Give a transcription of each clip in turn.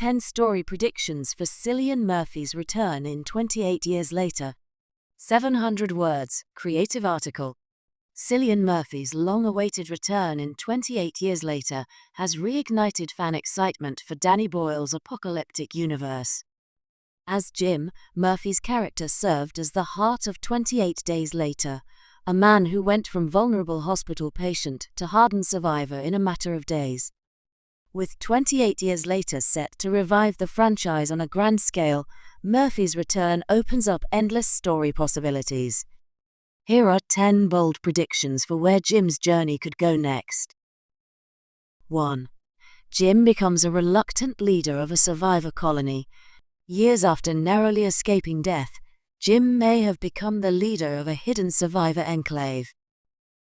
10 story predictions for Cillian Murphy's return in 28 years later. 700 words, creative article. Cillian Murphy's long-awaited return in 28 years later has reignited fan excitement for Danny Boyle's apocalyptic universe. As Jim, Murphy's character served as the heart of 28 Days Later, a man who went from vulnerable hospital patient to hardened survivor in a matter of days. With 28 years later set to revive the franchise on a grand scale, Murphy's return opens up endless story possibilities. Here are 10 bold predictions for where Jim's journey could go next. 1. Jim becomes a reluctant leader of a survivor colony. Years after narrowly escaping death, Jim may have become the leader of a hidden survivor enclave.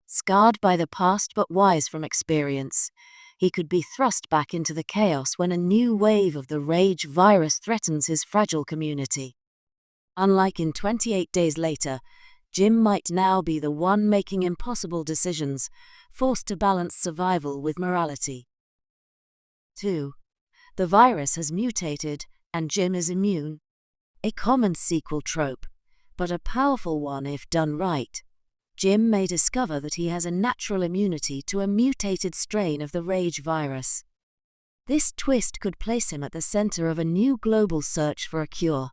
Scarred by the past but wise from experience, he could be thrust back into the chaos when a new wave of the Rage virus threatens his fragile community. Unlike in 28 Days Later, Jim might now be the one making impossible decisions, forced to balance survival with morality. 2. The virus has mutated, and Jim is immune. A common sequel trope, but a powerful one if done right. Jim may discover that he has a natural immunity to a mutated strain of the Rage virus. This twist could place him at the center of a new global search for a cure.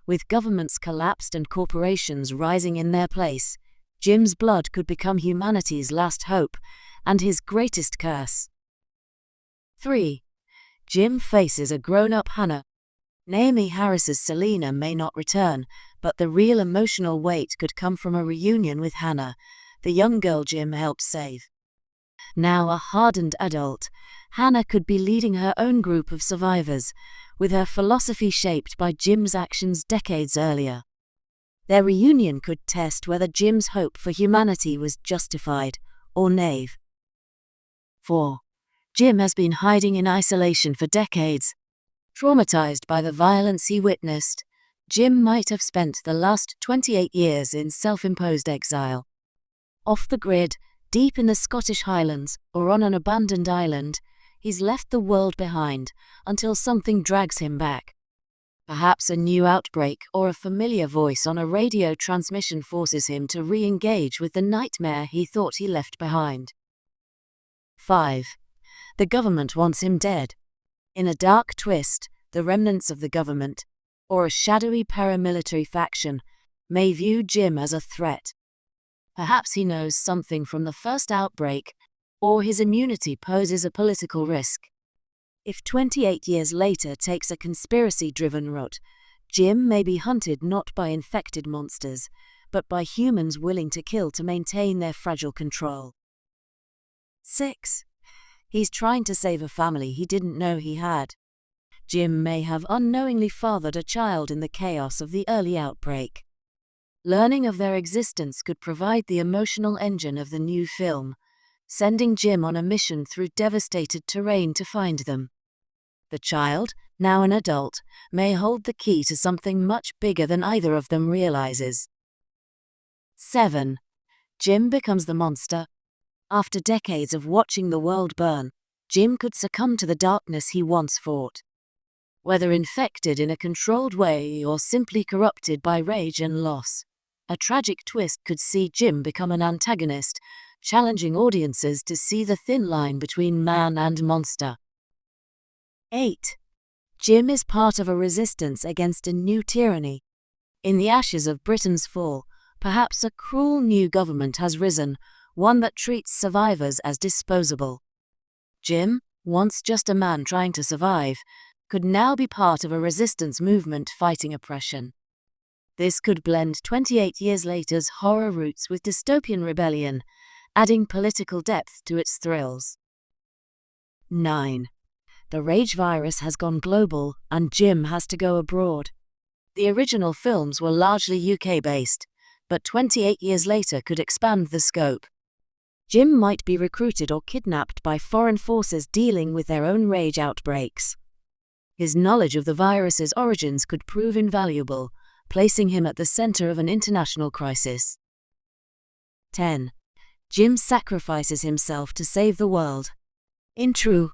With governments collapsed and corporations rising in their place, Jim's blood could become humanity's last hope and his greatest curse. 3. Jim faces a grown-up Hannah. Naomi Harris's Selena may not return, but the real emotional weight could come from a reunion with Hannah, the young girl Jim helped save. Now a hardened adult, Hannah could be leading her own group of survivors, with her philosophy shaped by Jim's actions decades earlier. Their reunion could test whether Jim's hope for humanity was justified or naive. 4. Jim has been hiding in isolation for decades. Traumatized by the violence he witnessed, Jim might have spent the last 28 years in self-imposed exile. Off the grid, deep in the Scottish Highlands, or on an abandoned island, he's left the world behind until something drags him back. Perhaps a new outbreak or a familiar voice on a radio transmission forces him to re-engage with the nightmare he thought he left behind. 5. The government wants him dead. In a dark twist, the remnants of the government, or a shadowy paramilitary faction, may view Jim as a threat. Perhaps he knows something from the first outbreak, or his immunity poses a political risk. If 28 years later takes a conspiracy-driven route, Jim may be hunted not by infected monsters, but by humans willing to kill to maintain their fragile control. 6. He's trying to save a family he didn't know he had. Jim may have unknowingly fathered a child in the chaos of the early outbreak. Learning of their existence could provide the emotional engine of the new film, sending Jim on a mission through devastated terrain to find them. The child, now an adult, may hold the key to something much bigger than either of them realizes. 7. Jim becomes the monster. After decades of watching the world burn, Jim could succumb to the darkness he once fought. Whether infected in a controlled way or simply corrupted by rage and loss, a tragic twist could see Jim become an antagonist, challenging audiences to see the thin line between man and monster. 8. Jim is part of a resistance against a new tyranny. In the ashes of Britain's fall, perhaps a cruel new government has risen, one that treats survivors as disposable. Jim, once just a man trying to survive, could now be part of a resistance movement fighting oppression. This could blend 28 years later's horror roots with dystopian rebellion, adding political depth to its thrills. 9. The Rage virus has gone global, and Jim has to go abroad. The original films were largely UK-based, but 28 years later could expand the scope. Jim might be recruited or kidnapped by foreign forces dealing with their own rage outbreaks. His knowledge of the virus's origins could prove invaluable, placing him at the center of an international crisis. 10. Jim sacrifices himself to save the world. In true